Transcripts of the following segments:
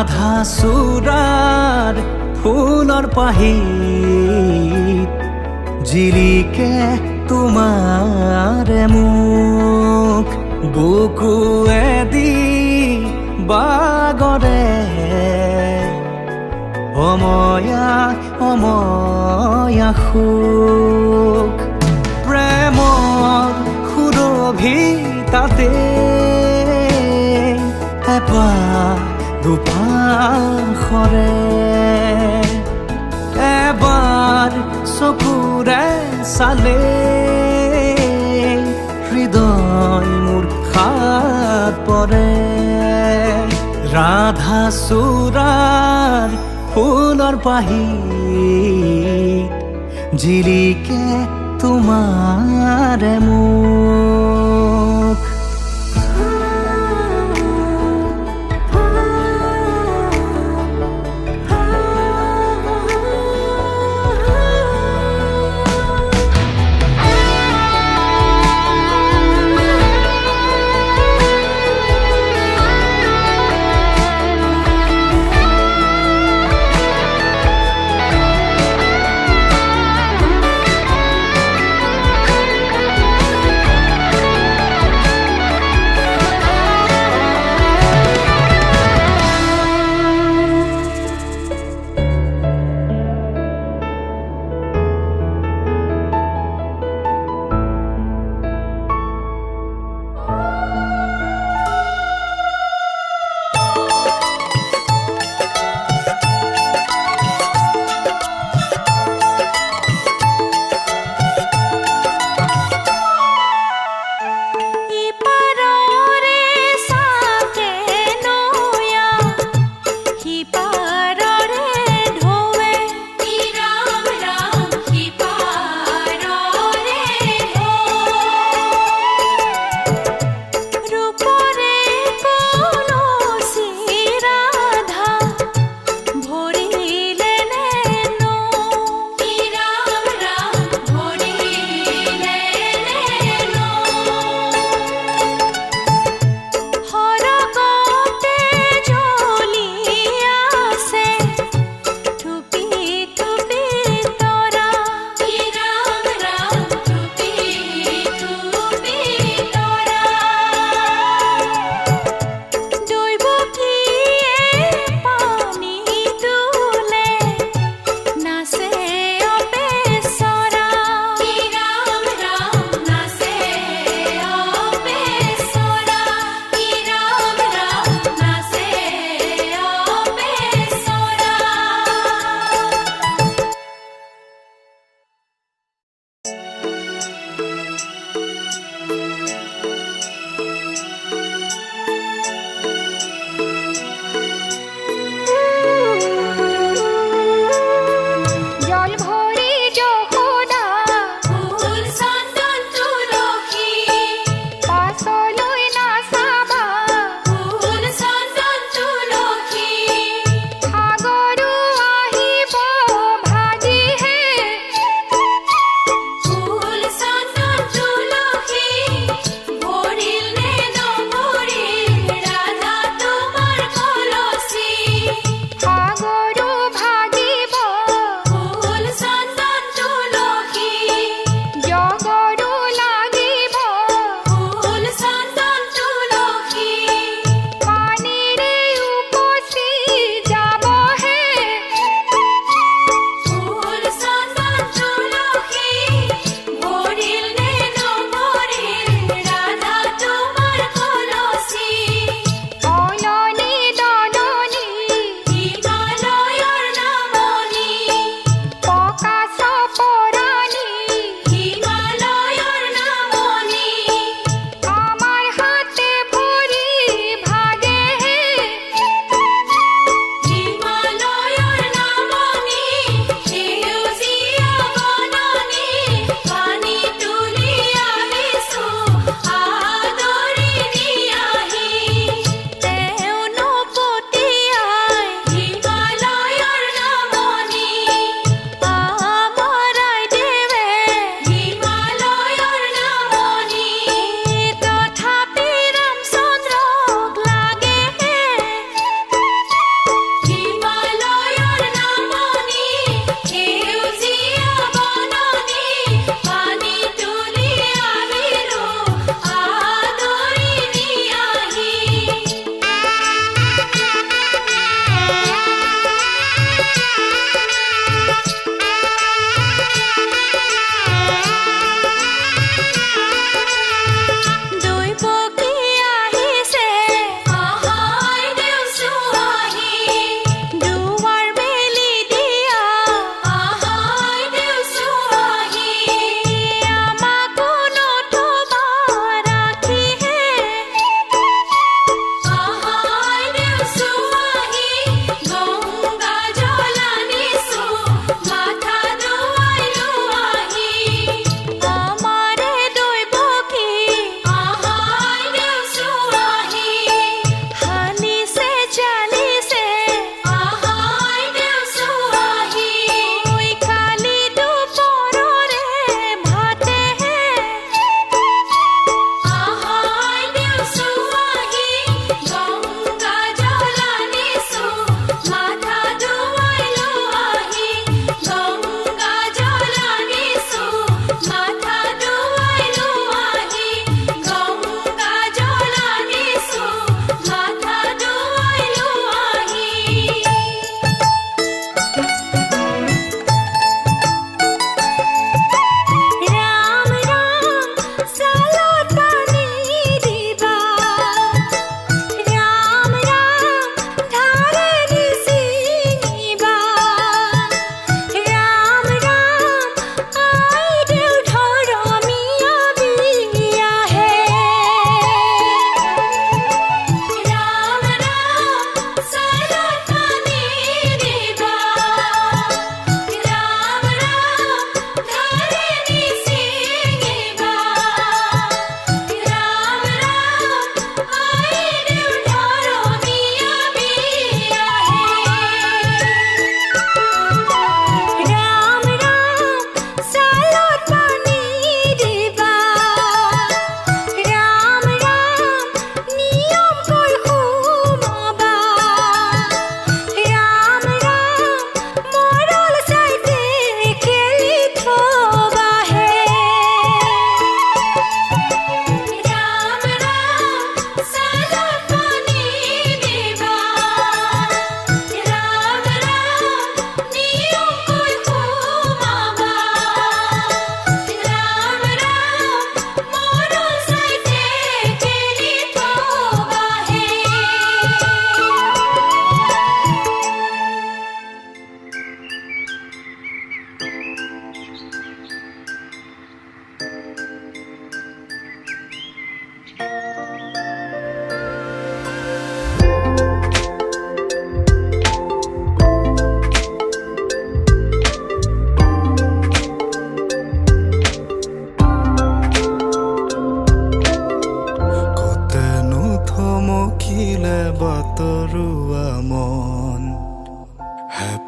ৰাধা চূড়াৰ ফুলৰ পাহিত জিলিকে তোমাৰে মুখ বুকুৱেদি বাগৰে অময়া অময়া সুখ প্ৰেমৰ সুৰভিতাতে এপাহ দুপাশৰে এবাৰ চকুৰে চালে হৃদয় মোৰ হাত পৰে ৰাধা চূড়াৰ ফুলৰ পাহিত জিলিকে তোমাৰে মুখ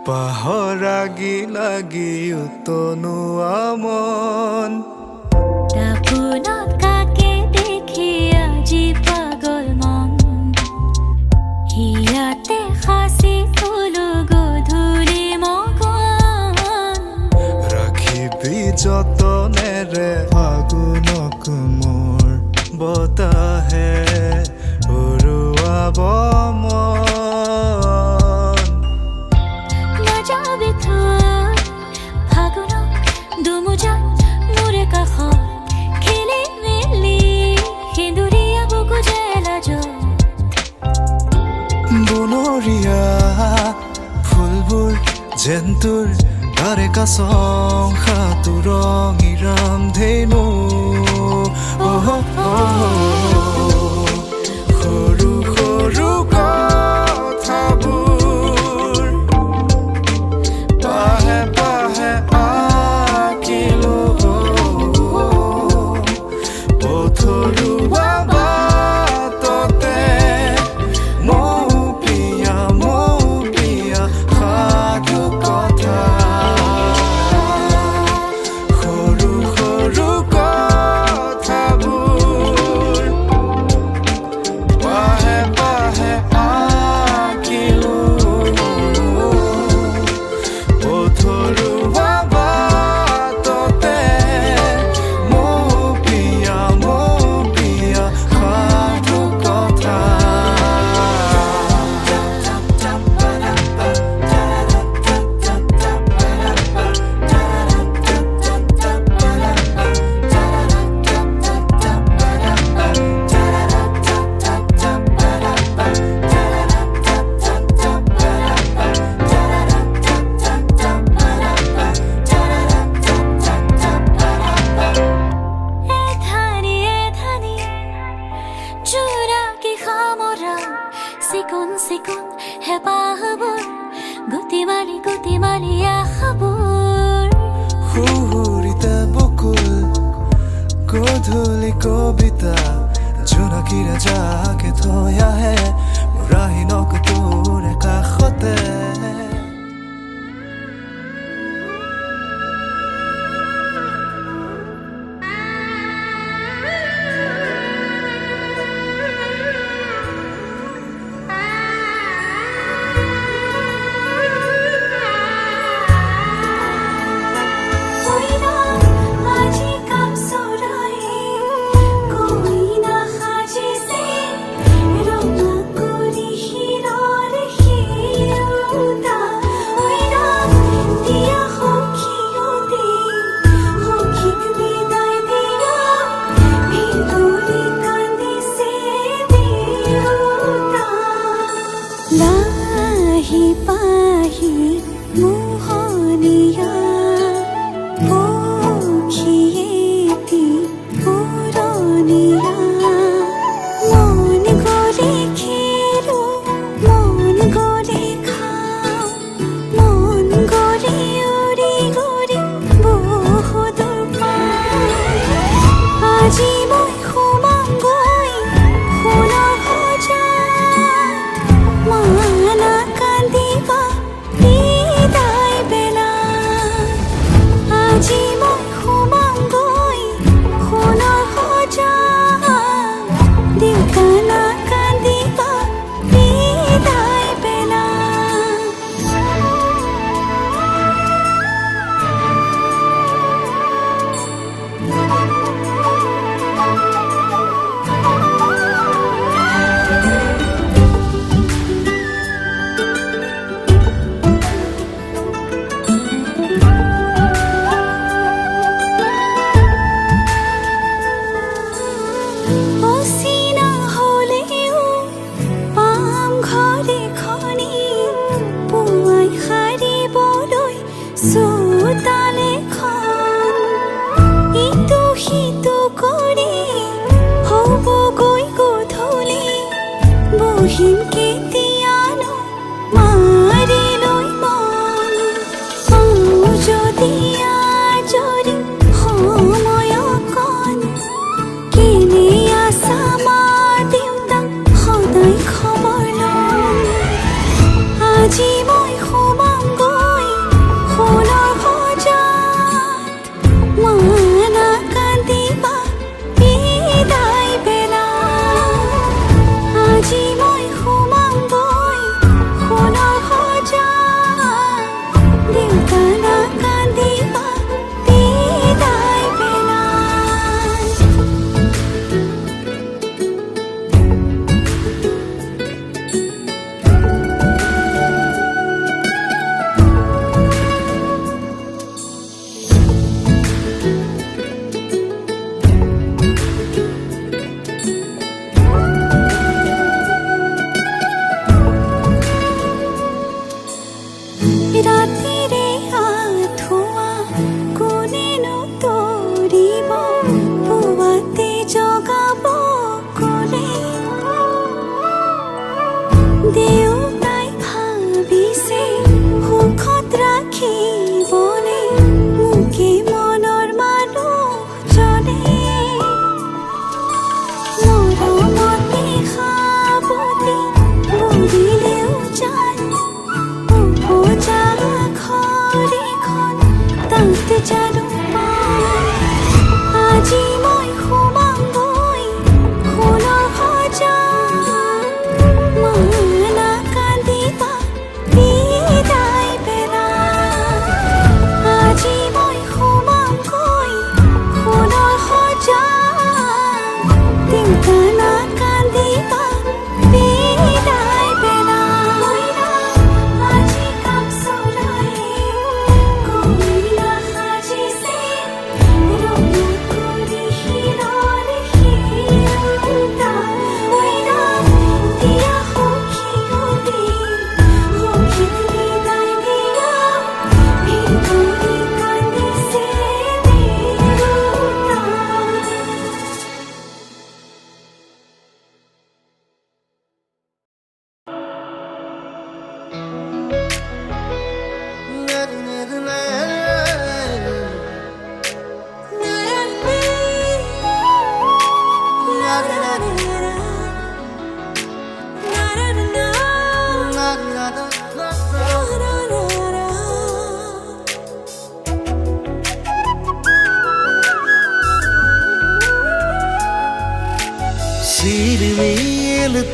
পাহৰাগি লাগি উতনুৱা মন দাপোনত কাকে দেখি আজি পাগল মন হিয়াতে সাঁচি থলো গধূলি মগন ৰাখিবি যতনেৰে ফাগুনক মোৰ বতাহে উৰুৱাব মন নাযাবি থৈ ফাগুনক দুমুজাত মোৰে কাষত খেলি মেলি সেন্দুৰীয়া বুকু জেলাজত বনৰীয়া ফুলবোৰ যেন তোৰ তাৰে কাছং সাঁতোৰ ৰঙিৰাম ধেনু সৰু সৰু কথাবোৰ পাহে পাহে আঁকিলো পথৰুৱা বাটতে মৌ প্ৰিয়া সাধু কথা সৰু সৰু কথাবোৰ পাহে পাহে আঁকিলো পথৰুৱা বাটতে মৌ প্ৰিয়া সাধু কথা এধানি জোৰাকি সামৰা চিকুণ চিকুণ হেঁপাহবোৰ গুটি মাৰি আশাবোৰ সুহুৰিতে বকুল গধূলি কবিতা জোনাকীৰে যাকে থৈ আহে মোৰ আহিনক তোৰ কাষতে আজি কাম চৰাই কৈ নাসাজিছে ৰঙা কৰি শিৰৰ শিৰোতা দিয়া সখীয়তে সখীক বিদায় দিয়া ভিতৰি কান্দিছে দেউতা লাহি পাহি মোহনীয়া পক্ষীয়েতি পুৰণীয়া মন গ'লে খেলো মন গ'লে খাওঁ মন গ'লে উৰি গ'লে বহুদূৰ পাওঁ আজি মই সোমামগৈ সোণৰ সজাত মানা কান্দিবা বিদায় বেলা আজি মই সোমামগৈ সোণৰ সজাত দেউকানা কান্দিবা বিদায় বেলা অচিনা হ'লেও পাম ঘৰ এখনি পুৱাই সাৰিবলৈ চোতাল এখন ইটো সিটো কৰি হ'বগৈ গধূলি বহিম কেতিয়ানো মাৰি লৈ মন পাওঁ যদি আজৰি সময় অকণ কেনে আছা মা দেউতাক সদায় খবৰ ল'ম আজি মই সোমাম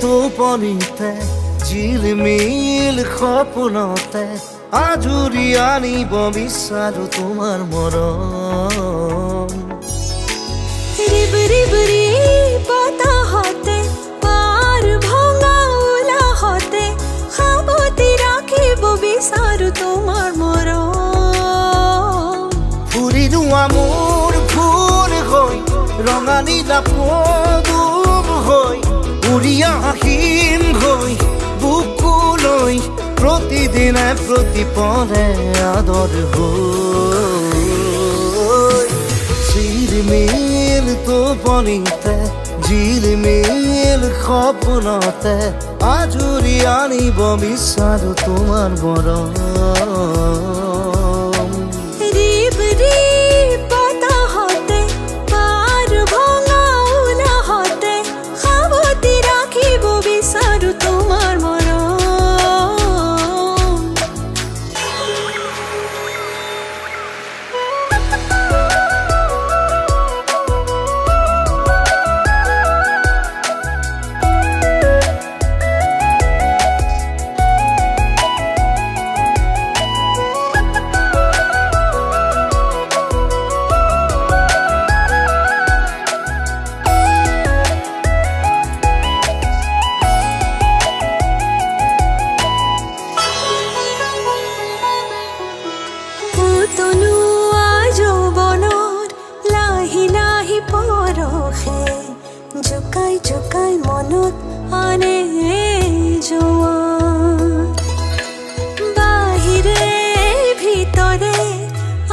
টোপনিতে ঝিলমিল সপোনতে আজুৰি আনিব বিচাৰো তোমাৰ মৰম। ৰিব ৰিব ৰি বতাহতে পাৰ ভঙা উলাহতে সাবতি ৰাখিব বিচাৰো তোমাৰ মৰম। ফুৰিলো মোৰ ফুল হৈ ৰঙা নীলা পদুম হৈ উৰি আহিম হৈ বুকুলৈ প্ৰতিদিনে প্ৰতিপলে আদৰ হৈ। ঝিলমিল টোপনিতে ঝিলমিল সপোনতে আজুৰি আনিব বিচাৰো তোমাৰ মৰম। ৰিব ৰি বতাহতে পাৰ ভঙা উলাহতে সাবতি ৰাখিব বিচাৰো তোমাৰ মৰম। তনুৱা যৌৱনৰ লাহি লাহি পৰখে জোকাই জোকাই মনত আনে জোৱান। বাহিৰে ভিতৰে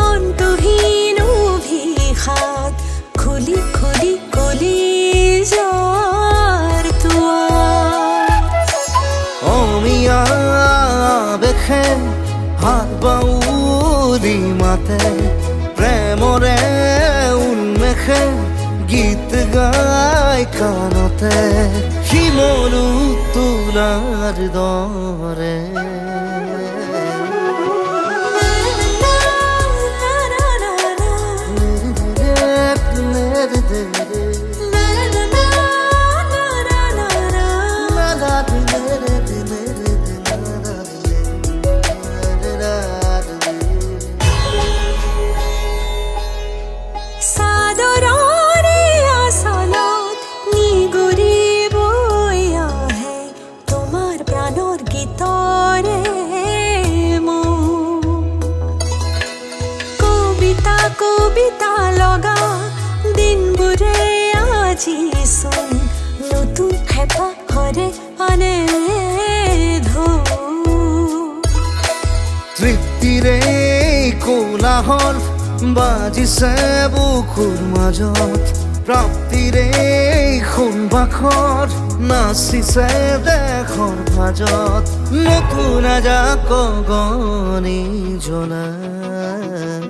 অন্তহীন অভিশাপ খুলি খুলি কলি যাৰ দুৱাৰ। অমিয়া বেখে হাত বাউলি মাতে প্ৰেমৰে উন্মেষে গীত গাই কাণতে শিমলু তোলাৰ দৰে। চাদৰৰে আচলত নিগুৰিবই আহে তোমাৰ প্ৰাণৰ গীতৰে মোৰ। কবিতা কবিতা লগা দিনবোৰে আজিচোন নতুন হেঁপাহৰে আনে ধূপ। তৃপ্তিৰে কোলাহল বাজিছে বুকুৰ মাজত প্ৰাপ্তিৰে সোণবাখৰ নাচিছে দেশৰ ভাজত নতুন আজাক গগনি জনাই।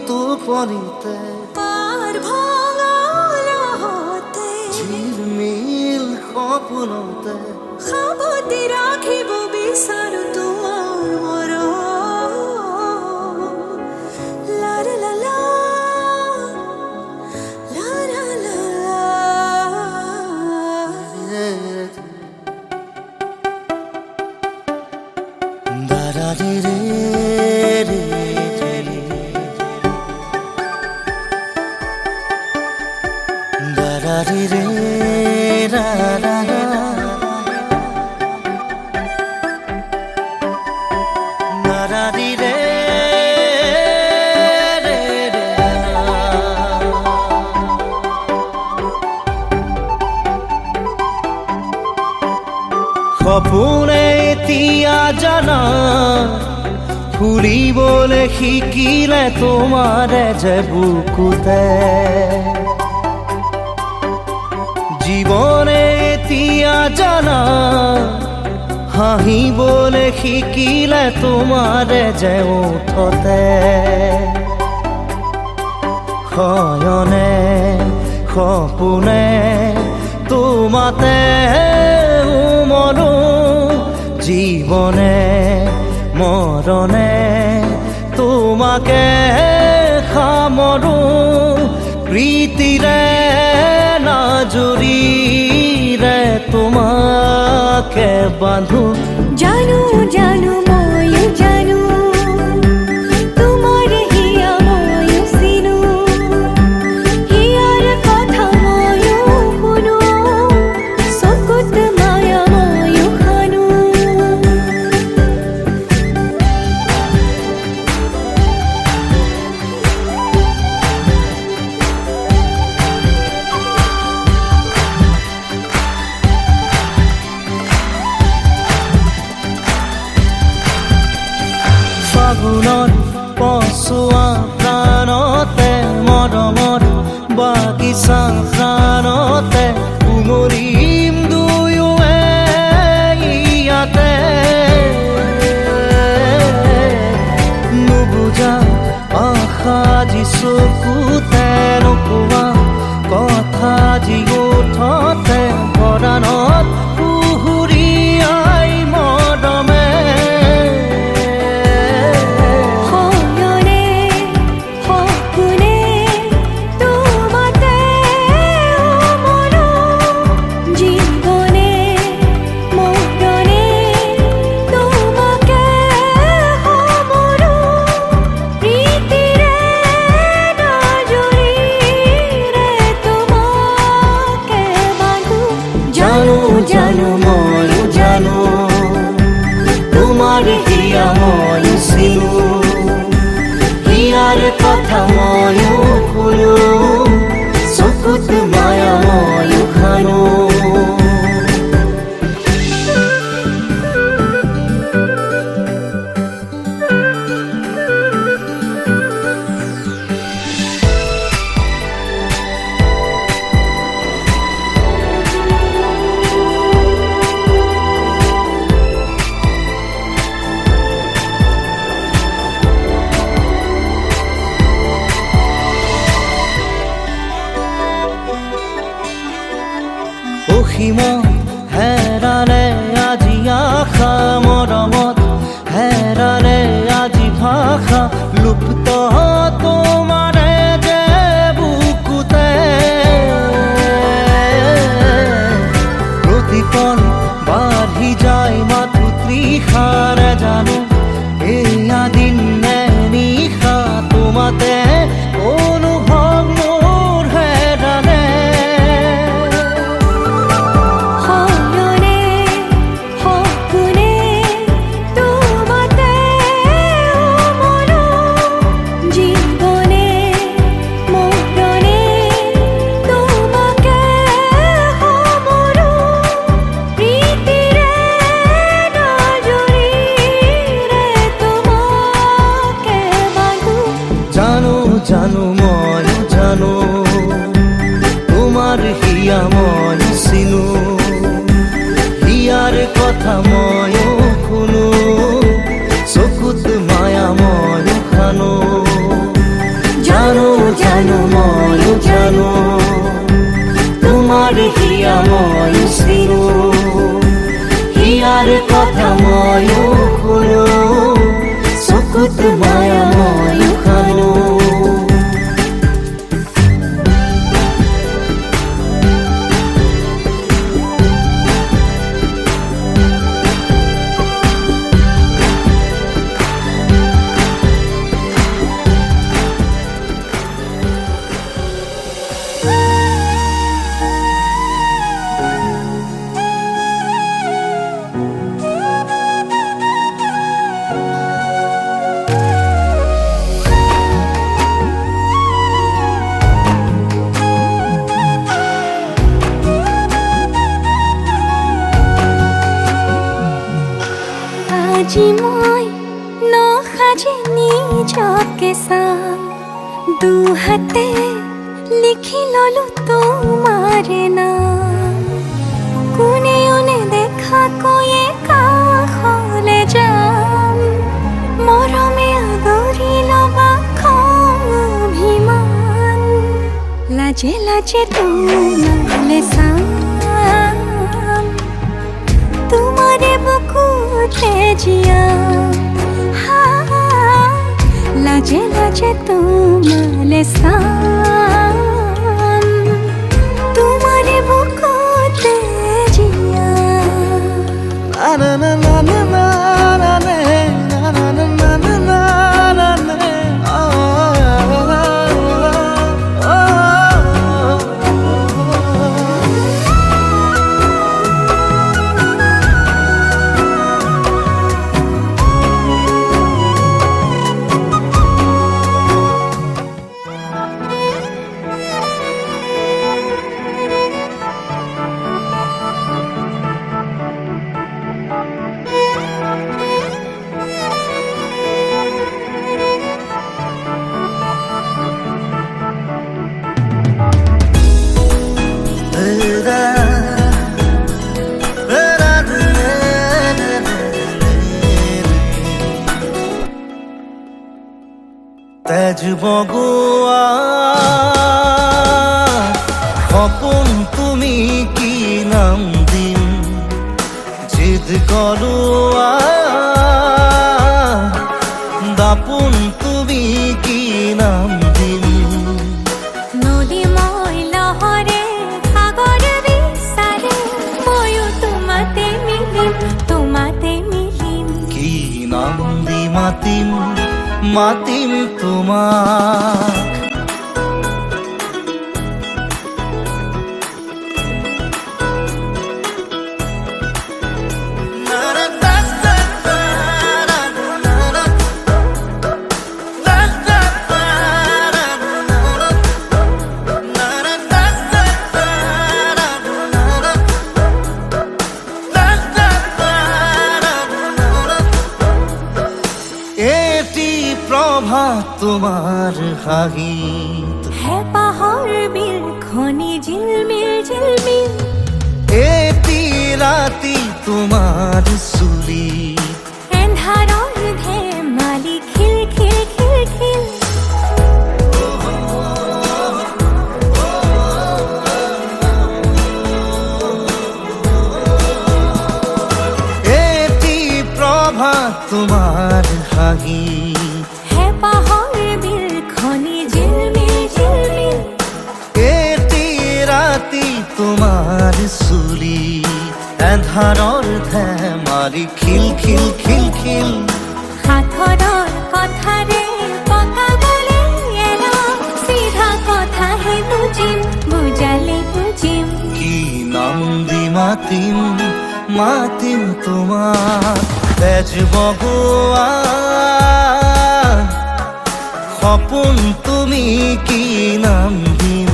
টোপনিতে পাৰ ভঙা উলাহতে ঝিলমিল সপোনতে সাবতি ৰাখিব বিচাৰো তোমাৰ মৰম। লা লা লা লা, লা লা লা লা। দাঁড়ারে রে রে রে দাঁড়ারে রে রা রা রা দাঁড়ারে রে রে রে সপোনে এতিয়া জানা ফুৰিবলৈ শিকিলে তোমাৰে যে বুকুতে জীৱনে জানা হাঁহিবলে শিকিলে তোমাৰে যে ওঠতে শয়নে সপোনে তোমাতে উমলো জীৱনে মৰণে তোমাকে সামৰো প্ৰীতিৰে নাজুৰিৰে তোমাকে বান্ধো জানো জানো ময়ো জানো তোমাৰ হিয়া ময়ো চিনো হিয়াৰ কথা ময়ো শুনো চকুত মায়া ময়ো খানো ফাগুনত পচোৱা প্ৰাণতে মৰমত বাগিচা প্ৰাণতে উমলিম দুয়োৱে ইয়াতে নুবুজা আশা যি চকুতে নোপোৱা কথা যি ওঠতে পৰাণত সুহুৰিয়াই মৰমে শয়নে সপোনে তোমাতে উমলো জীৱনে মৰণে তোমাকে সামৰো প্ৰীতিৰে নাজুৰিৰে তোমাকে বান্ধো জানো জানো ময়ো জানো তোমাৰ হিয়া ময়ো চিনো হিয়াৰ কথা ময়ো শুনো চকুত মায়া ময়ো খানো অসীমত হেৰালে আজি আশা মৰমত হেৰালে আজি ভাষা লুপ্ত তোমাৰে যে বুকুতে প্ৰতিপল বাঢ়ি যায় মাথো তৃষাৰে জানো এয়া দিন নে নিশা তোমাতে অনুভৱ মোৰ হেৰালে শয়নে সপোনে তোমাতে উমলো জীৱনে মৰণে তোমাকে সামৰো প্ৰীতিৰে নাজুৰিৰে তোমাকে বান্ধো জানো জানো ময়ো জানো তোমাৰ হিয়া ময়ো চিনো হিয়াৰ কথা ময়ো শুনো চকুত মায়া ময়ো খানো জানো জানো ময়ো জানো তোমাৰ হিয়া ময়ো চিনো হিয়াৰ কথা ময়ো শুনো চকুত মায়া ময়ো খানো আজি মই নসাজে নিজকে চাম দুহাতে লিখি ললো তোমাৰ নাম কোনেও নোহোৱাকৈয়ে কাষলে যাম মৰমে আদৰি ল'বা খং অভিমান লাজে লাজে তোমালে চাম তোমাৰে বুকুতে জীয়াম লাজে লাজে তোমালে চাম তোমাৰে বুকুতে জীয়াম na na na na na na na na na na na na na na তেজ বগোৱা সপোন তুমি কি নাম দিম জিদ কৰোৱা দাপোন তুমি কি নাম দিম নদীময় লহৰে সাগৰ বিচাৰে ময়ো তোমাতে মিলিম কি নাম দি মাতিম মাতিম তোমাক প্ৰভাত তোমাৰ হাঁহিত হেঁপাহৰ বিলখনি জিলমিল এটি ৰাতি তোমাৰ চুলিত এন্ধাৰৰ ধেমালি খিল এটি প্ৰভাত তোমাৰ হাঁহিত হেঁপাহৰ বিলখনি জিলমিল এটি ৰাতি তোমাৰ চুলিত এন্ধাৰৰ ধেমালি খিল খিল খিল খিল সাঁথৰৰ কথাৰে পকাবলে এৰা চিধা কথাহে বুজালে বুজিম কি নাম দি মাতিম মাতিম তোমাক তেজ বগোৱা সপোন তুমি কি নাম দিম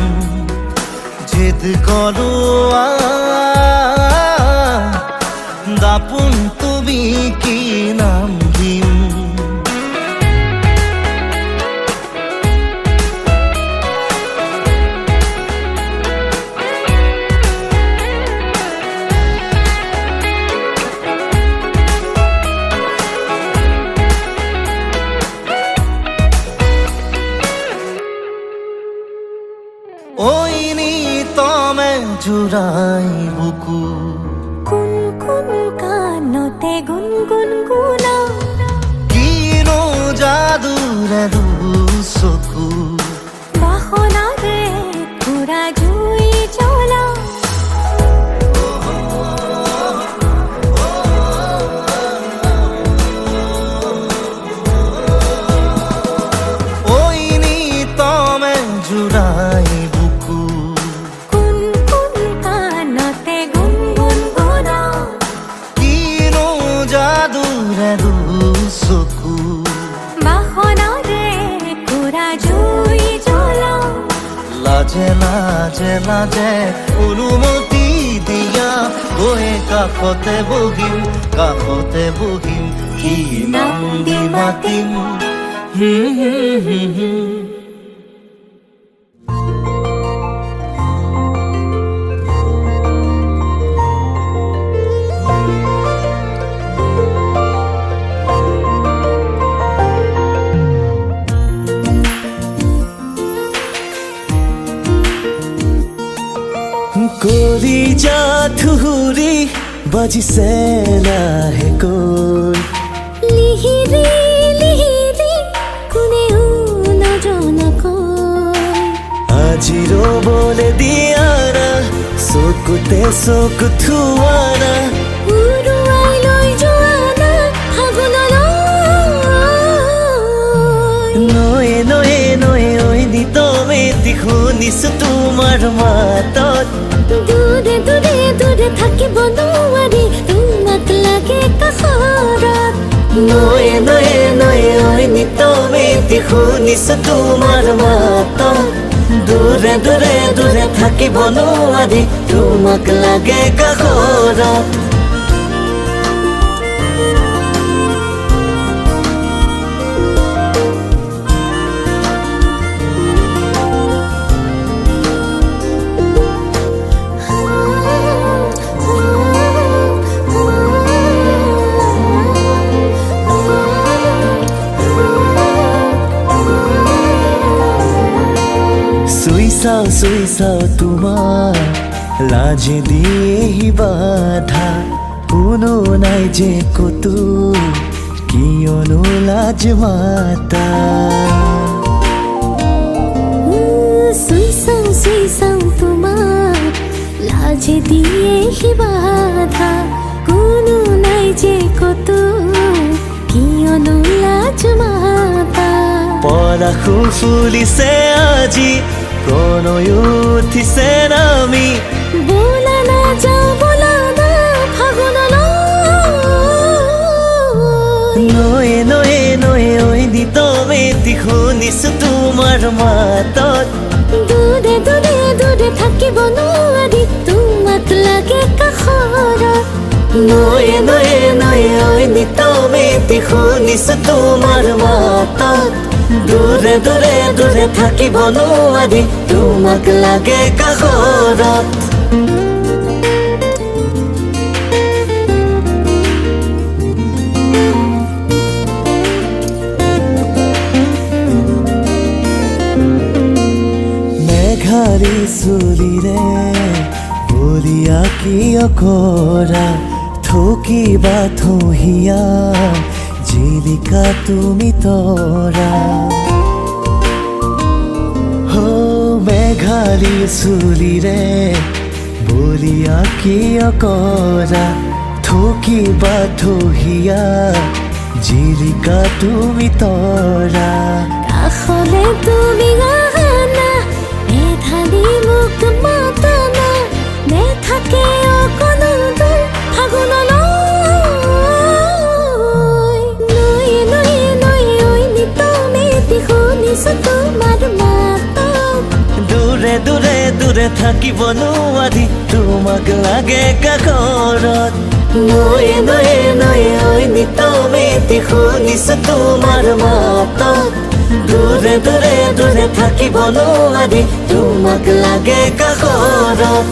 জিদ কৰোৱা দাপোন তুমি কি নাম দিম ওই নিতমে জুড়াই বুকু কোন কোন কানতে গুনগুন গুনা কিনো যাদুৰে চকু বাসনাৰে পুৰা জুই জ্বলা ওই নিতমে জুড়াই বুকু কোন কোন কানতে গুনগুন গুনা কিনো যাদুৰে চকু বাসনাৰে পুৰা জুই জ্বলা লাজে লাজে লাজে অনুমতি দিয়া গৈ কাষতে বহিম কি নাম দি মাতিম বাজিছে লাহেকৈ লিহিৰি লিহিৰি কোনেও নজনাকৈ আজি ৰ'বলে দিয়া না চকুতে চকু থোৱা না উৰুৱাই লৈ যোৱা না ফাগুনলৈ নয়ে নয়ে নয়ে ঐ নিতমেতি শুনিছো তোমাৰ মাতত দূৰে দূৰে দূৰে থাকিব নোৱাৰি তোমাক লাগে কাষৰত নয়ে নয়ে নয়ে ঐ নিতমেতি শুনিছো তোমাৰ মাতত দূৰে দূৰে দূৰে থাকিব নোৱাৰি তোমাক লাগে কাষৰত চুই চাও তোমাৰ লাজে দিয়েহি বাধা কোনো নাই যে কতো কিয়নো লাজ মাতা চুই চাও তোমাৰ লাজে দিয়েহি বাধা কোনো নাই যে কতো কিয়নো লাজ মাতা পলাশো ফুলিছে আজি প্ৰণয় উঠিছে নামি বোলা না যাও বোলা না ফাগুনলৈ নয়ে নয়ে নয়ে ঐ নিতমেতি শুনিছো তোমাৰ মাতত দূৰে দূৰে দূৰে থাকিব নোৱাৰি তোমাক লাগে কাষৰত নয়ে নয়ে নয়ে ঐ নিতমেতি শুনিছো তোমাৰ মাতত দূৰে দূৰে দূৰে থাকিব নোৱাৰি তোমাক লাগে কাষৰত মেঘাৰী চুলিৰে বলিয়া কিয় কৰা থকিবা থহিয়া জিলিকা তুমি তৰা মেঘালী চুলিৰে বলিয়া কিয় কৰা থকিবা থহিয়া জিলিকা তুমি তৰা কাষলে তুমি আহানা মেধালি মোক মাতানা নেথাকে অকণো দূৰ ফাগুনলৈ নয়ে নয়ে নয়ে ঐ নিতমেতি শুনিছো তোমাৰ মাতত দূৰে দূৰে দূৰে থাকিব নোৱাৰি তোমাক লাগে কাষৰত নয়ে নয়ে নয়ে ঐ নিতমেতি শুনিছো তোমাৰ মাতত দূৰে দূৰে দূৰে থাকিব নোৱাৰি তোমাক লাগে কাষৰত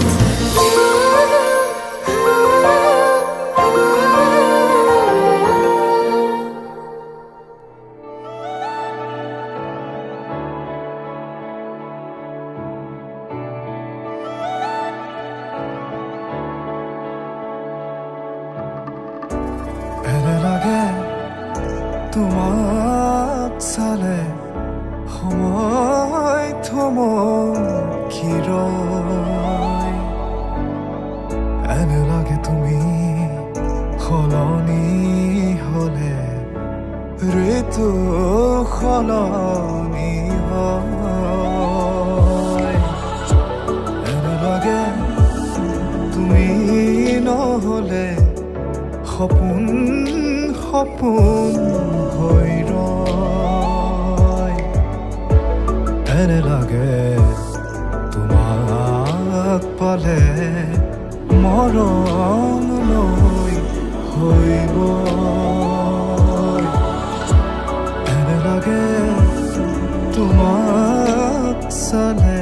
তোমাক চালে সময় থমকি ৰয় এনে লাগে তুমি সলনি হলে ঋতু সলনি হয় এনে লাগে তুমি নহলে সপোন সপোন হৈ ৰয় এনে লাগে তোমাক পালে মৰম লৈ হৈব এনে লাগে তোমাক চালে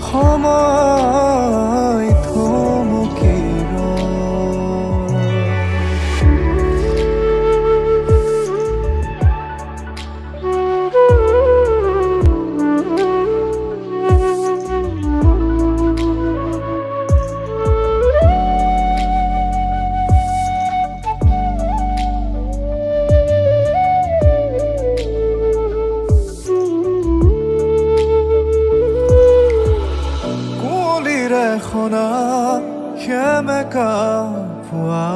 সময় থমকি একা পুৱা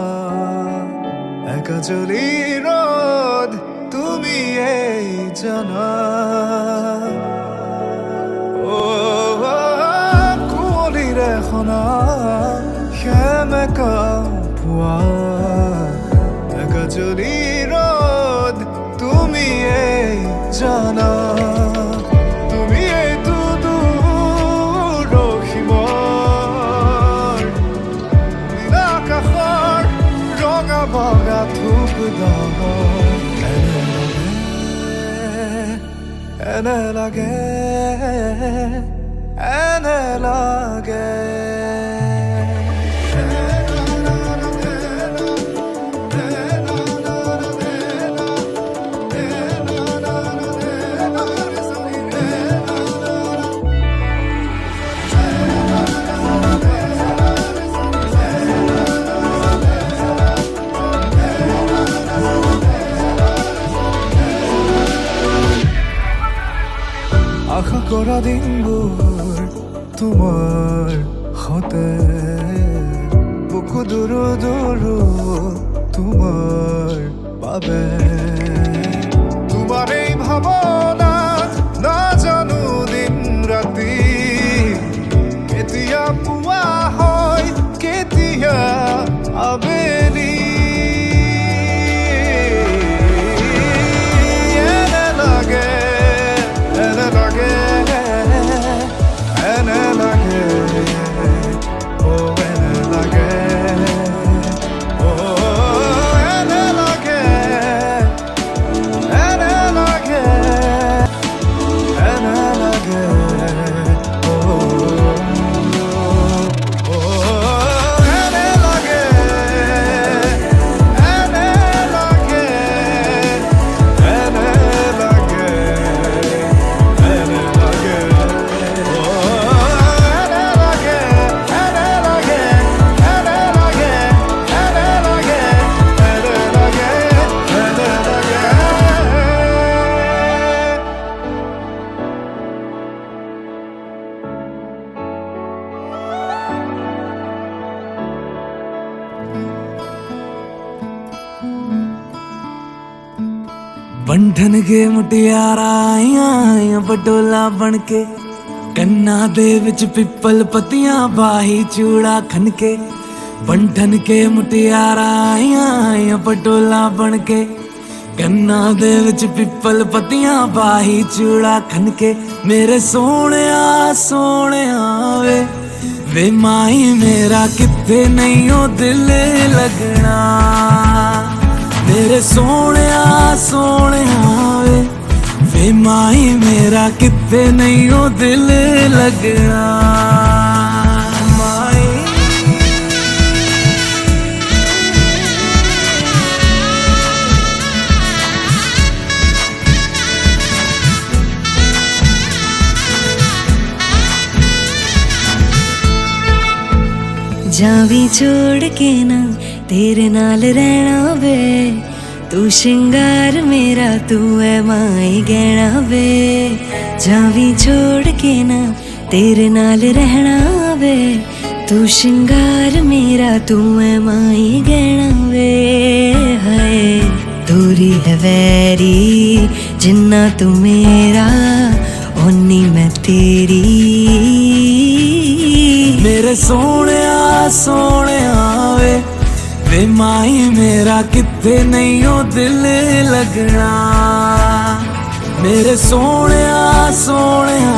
একা জ্বলি ৰ'দ তুমি এই জানা কুঁৱলীৰে সনা সেমেকা পুৱা একা জ্বলি ৰ'দ তুমি এই জানা তুমি এইটো দূৰ ৰখিবৰ নীলা আকাশৰ ৰঙা বগা ধূপ দামৰ এনে লাগে এনে লাগে আশা কৰা দিনবোৰ তোমাৰ সতে বুকু দূৰো দূৰো তোমাৰ বাবে তোমাৰ এই ভাৱনাত নাজানো দিন ৰাতি কেতিয়া পুৱা হয় কেতিয়া আবেলি बंधन के मुटियारा आईਆਂ बटोला बन के ਕੰਨਾਂ ਦੇ ਵਿੱਚ ਪਿੱਪਲ ਪੱਤੀਆਂ ਬਾਹੀ ਚੂੜਾ ਖਨ ਕੇ बंधन के मुटियारा आईਆਂ बटोला बन के ਕੰਨਾਂ ਦੇ ਵਿੱਚ ਪਿੱਪਲ ਪੱਤੀਆਂ ਬਾਹੀ ਚੂੜਾ ਖਨ ਕੇ ਮੇਰੇ ਸੋਹਣਿਆ ਸੋਹਣਿਆ ਵੇ ਮਾਈ ਮੇਰਾ ਕਿੱਥੇ ਨਹੀਂ ਉਹ ਦਿਲ ਲੱਗਣਾ मेरे सोहणिया सोहणिया वे माई मेरा किते नहीं ओ दिल लगना माई जावी छोड़ के ना तेरे नाल रहना वे तू श्रृंगार मेरा तू है माई गहना वे जावी छोड़ के ना तेरे नाल रहना वे तू श्रृंगार मेरा तू है माई गहना वे हाय दूरी है वैरी जिन्ना तू मेरा ओनी मैं तेरी मेरे सोहणिया सोहणिया वे माई मेरा किते नहीं ओ दिल लगना मेरे सोहणिया सोहणिया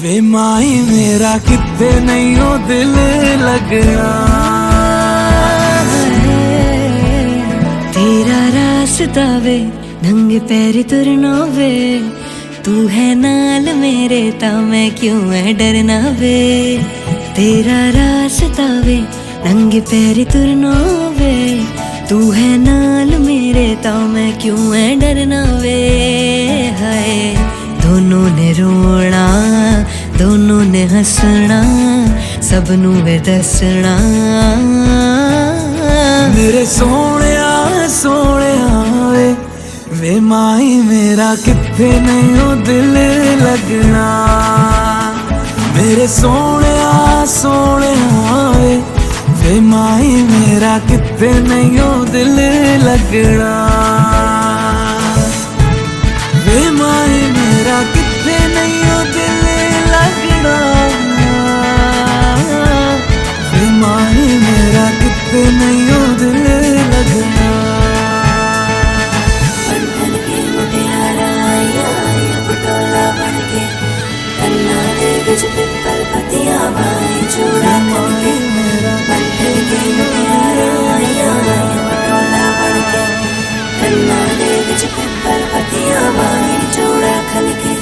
वे माई मेरा किते नहीं ओ दिल लगना तेरा रास्ता वे नंगे पैर तुरना वे तू है नाल मेरे ता मैं क्यों है डरना वे तेरा रास्ता वे नंगे पैर तुरना वे तू है नाल मेरे ता मैं क्यों है डरना वे हाय दोनों ने रोना दोनों ने हंसना सबनू वे दसना मेरे सोहणिया सोहणिया वे माई मेरा किथे नहीं ओ दिल लगना मेरे सोहणिया सोहणिया वे माही मेरा कितने नहीं हो दिल लगना, वे माही मेरा कितने नहीं हो दिल लगना, वे माही मेरा कितने नहीं हो दिल लगना। बंधन के मुटियारा आया आया पटोला बनके, कन्ना दे विच पिपल पतिया भाई चूड़ा बनके। बंधन के मुटियारा आया आया पटोला बनके, कन्ना दे विच पिपल पतिया भाई चूड़ा खनके।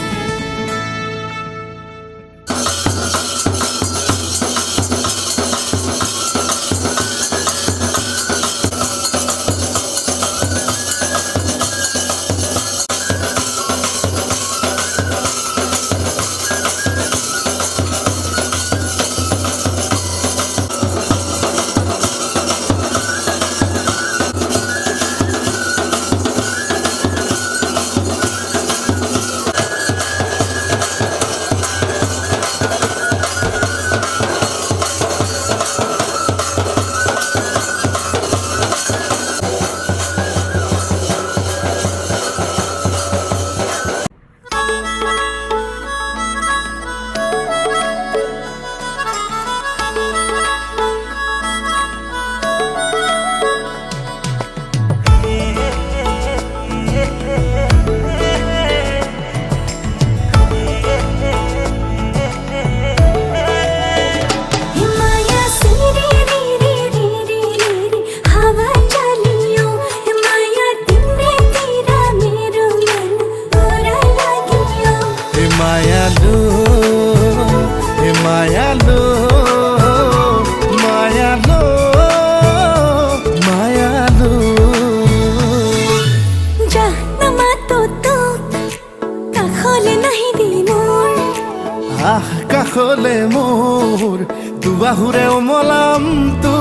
মায়ালু মায়ালু মায়ালু মায়ালু জাহ্নমা তো কাখলে নাহি দি মোর, আহ কাষলে মোৰ দুবাহুৰে উমলাম তো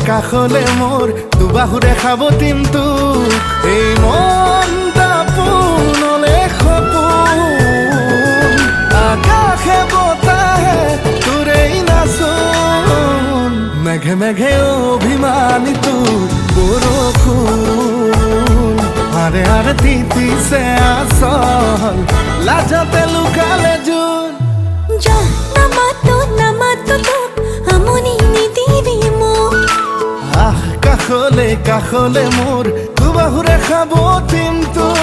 কাষলে মোৰ দুবাহুৰে সাৱটিম তোক, এই মনটা পোনলে সপোন আকাশে বতাহে তোৰেই নাচোন, মেঘে মেঘে অভিমানী তোৰ বৰষুণ, আৰে আৰে তিতিছে আচল লাজতে লুকালে জোন। নামাতো তোক আমনি নিদিবি মোক, আহ কাষলে কাষলে মোৰ দুবাহুৰে সাৱটিম তোক।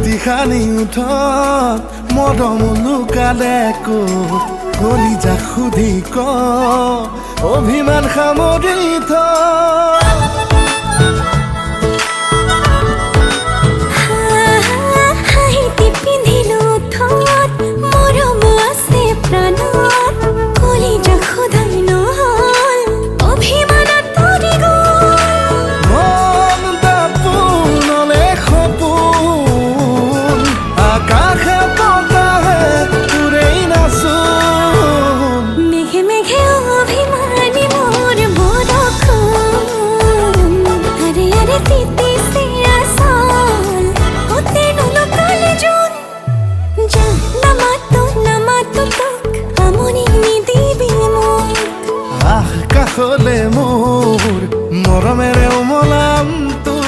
দিখানি উঠত মৰম লুকালে ক'ত, কলিজা সুধি ক অভিমান সামৰি থ। পিন্ধিলো ঠত মৰম আছে প্ৰাণত, কলিজা খোধাই নহল অভিমানত পৰি গ'ল। মনটা পোনলে সপোন আকাশে বতাহে তোৰেই নাচোন, মেঘে মেঘে অভিমানী মোৰ বৰষুণ, আৰে আৰে তিতিছে আচল অতি নুলুকালে জোন। নামাতো তোক আমনি নিদিবি মোক, আহ কাষলে মোৰ মৰমেৰে উমলাম তোক।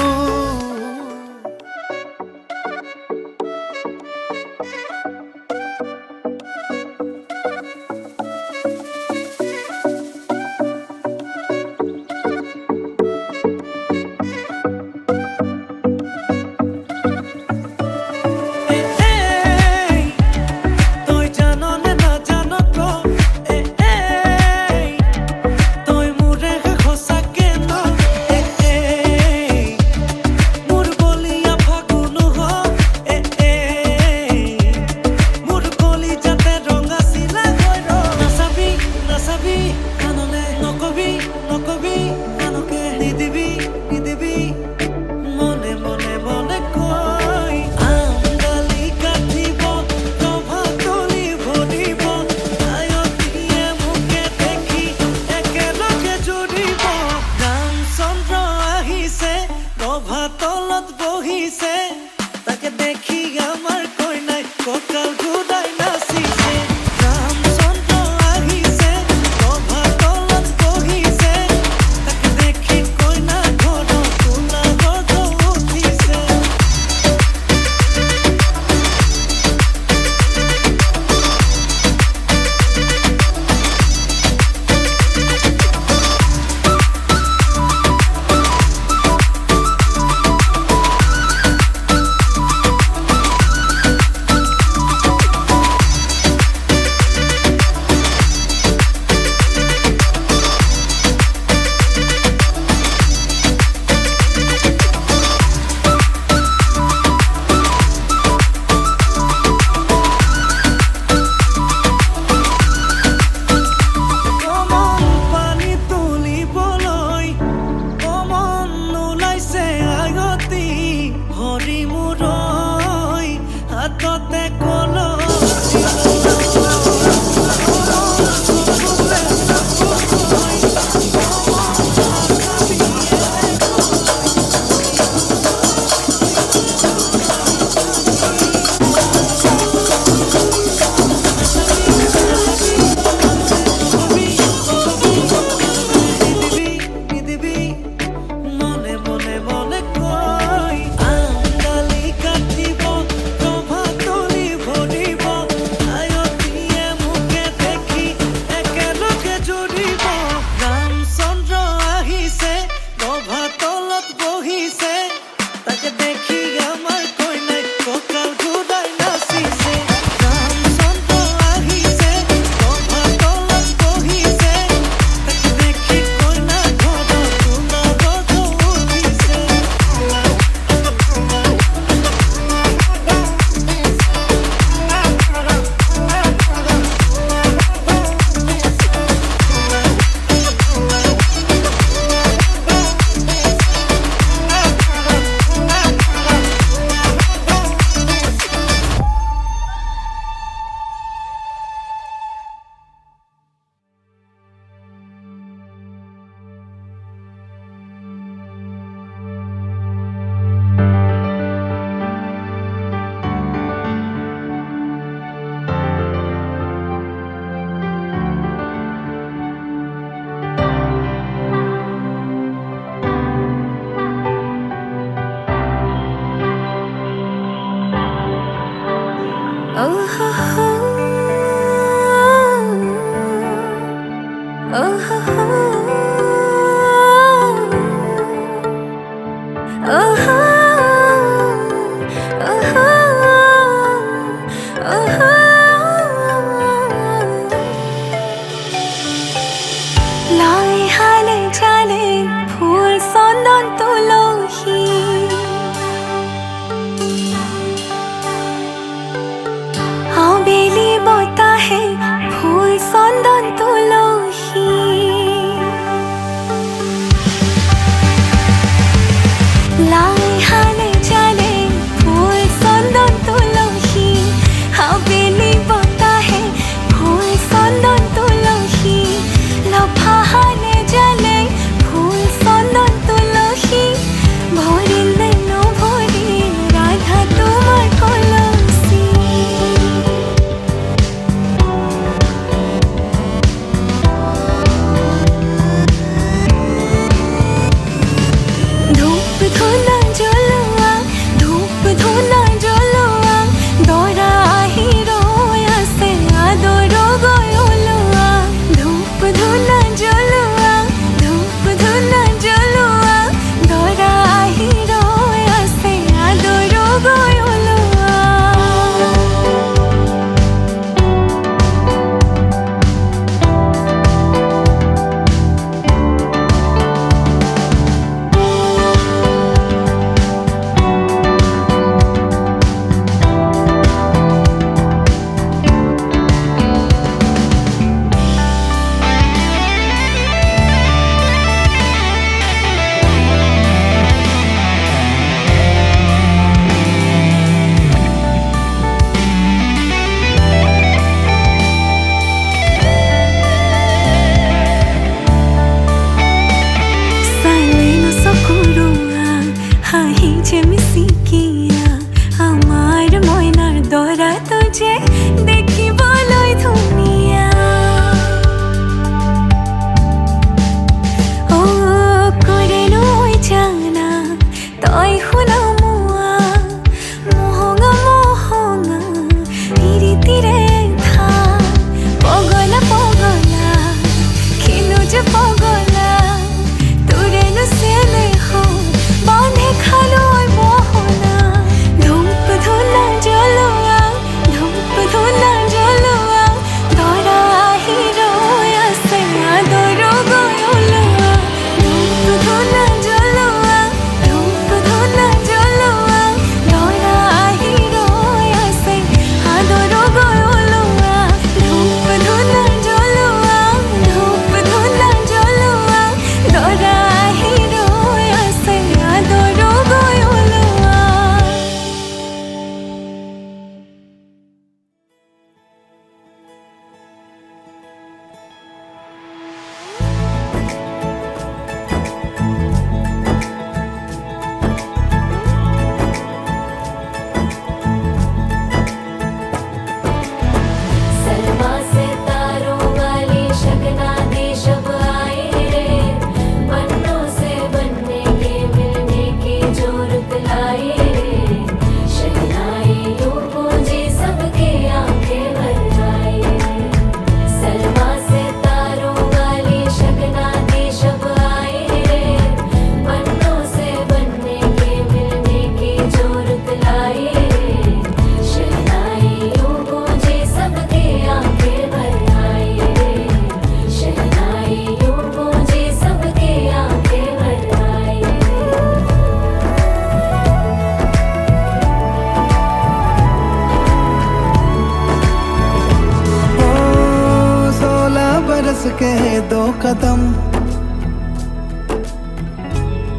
बरस के 2 कदम,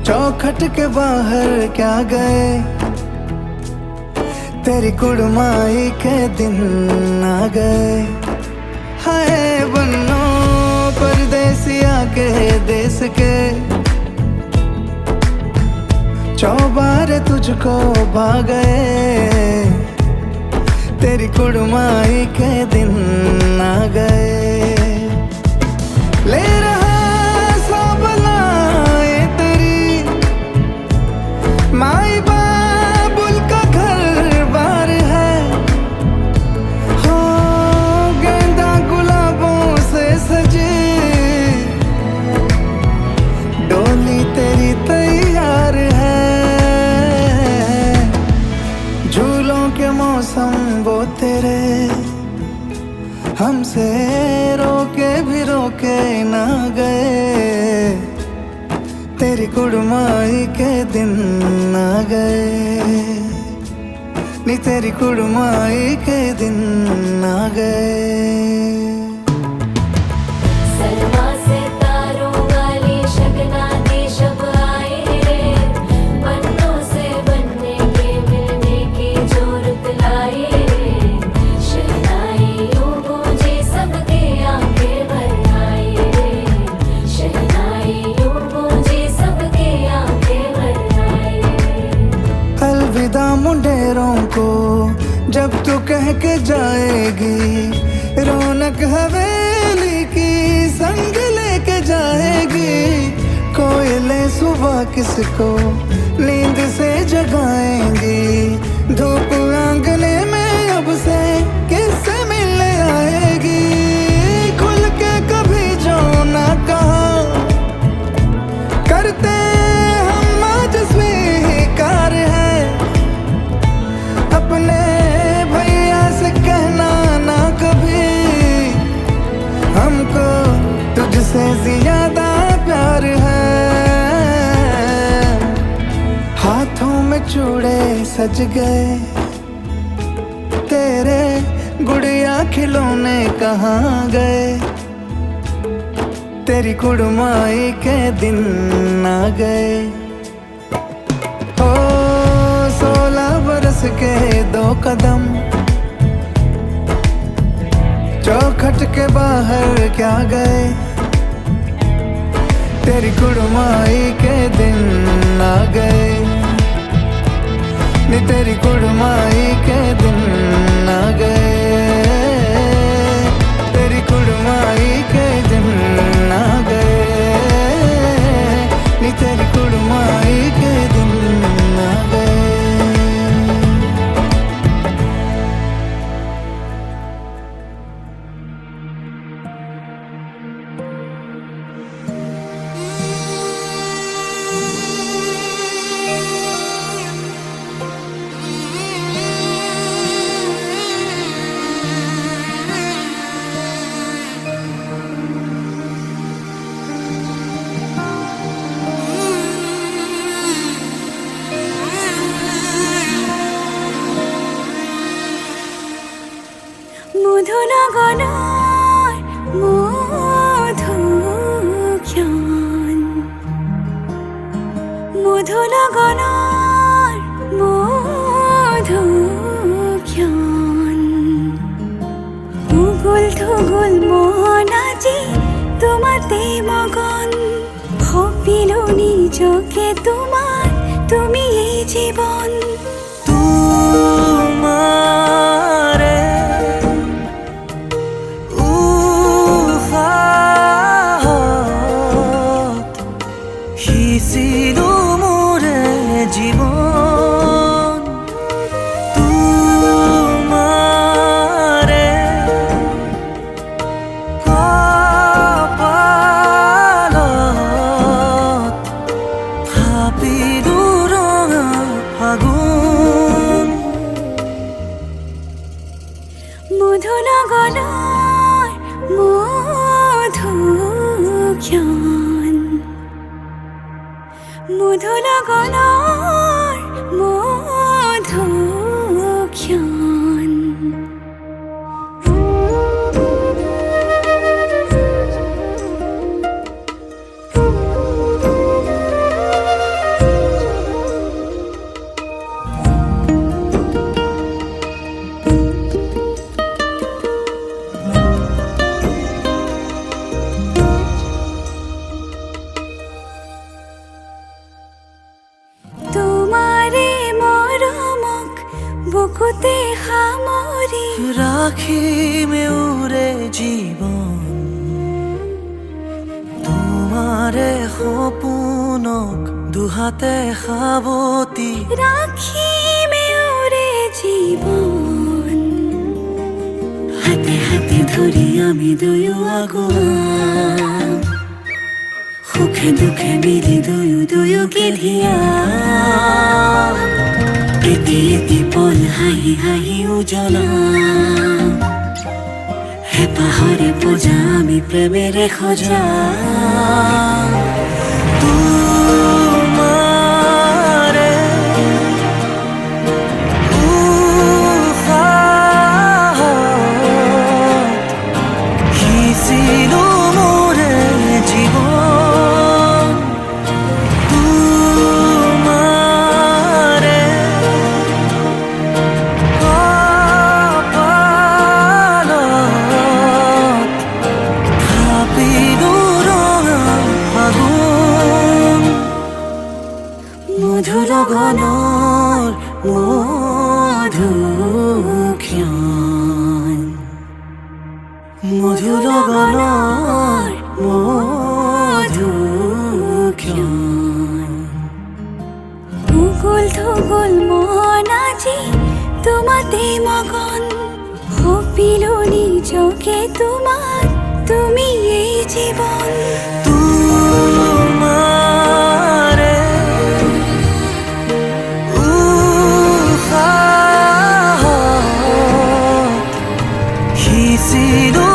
चौखट के बाहर क्या गए, तेरी कुड़माई के दिन आ गए। हाय बन्नो परदेसिया के देश के, चौबारे तुझको भा गए, तेरी कुड़माई के दिन आ गए। ले रहा सब लाए तेरी माई बाबुल का घर बार है, हो गेंदा गुलाबों से सजी डोली तेरी तैयार है। झूलों के मौसम वो तेरे, हमसे रोके भी रोके ना गए, तेरी कुड़माई के दिन आ गए, नी तेरी कुड़माई के दिन आ गए। सलमा से तारों वाली शगना दी शब आए रे, बन्नों से बनने के मिलने की जोरत लाए रे, शहनाइयों गूंजे सबके आंखें भर आए रे, शहनाइयों गूंजे सबके आंखें भर आए रे। अलविदा मुंडेरों को जब तू कह के जाएगी, रौनक हवेली की संग लेके जाएगी। कोयले सुबह किसको नींद से जगाएंगी, धूप आंगने में अब से किससे मिलने आएगी। खुल के कभी जो ना कहा करते हम आज स्वीकार है, अपने भैया से कहना ना कभी, हमको तुझसे ज्यादा प्यार है। हाथों में चूड़े सज गए, तेरे गुड़िया खिलौने कहाँ गए, तेरी कुड़माई के दिन आ गए। ओ 16 बरस के 2 कदम, चौखट के बाहर क्या गए, तेरी कुड़माई के दिन आ गए, नी तेरी कुड़माई के दिन आ गए, तेरी कुड़माई के दिन आ गए, नी तेरी कुड़माई के दिन आ गए। মধুনগনার মধুক্ষণ, মধুনগনার মধুক্ষণ, উগুল থুগুল মন আজি তোমাতে মগন, ভাবিলো নিজকে তোমার, তুমি এই জীবন। তোমারে উফাত হিছিল মোরে জীবন, তোমারে কপালত ভাবিলো ৰঙা ফাগুন। সপোনক দুহাতে সাৱটি ৰাখিমে ওৰে জীবন হাতে হাতে ধৰি আমি দুয়ো আগুৱাম সুখে দুখে মিলি দুয়োকে ধিয়াম এটি এটি পল হাঁহি হাঁহি উজ্বলাম হেঁপাহৰে পূজা আমি প্ৰেমেৰে সজাম তোমাৰে উশাহত সিঁচিলো মোৰে জীৱন তোমাৰে কপালত থাপিলো ৰঙা ফাগুন মধুৰ গণৰ মধুক্ষণ মধুৰ গণৰ মধুক্ষণ ভূগোল ধুগোল মন আজি তোমাতে মগন সপিলো নিজকে তোমাৰ তুমি এই জীবন তোমাৰে উশাহত সিঁচিলো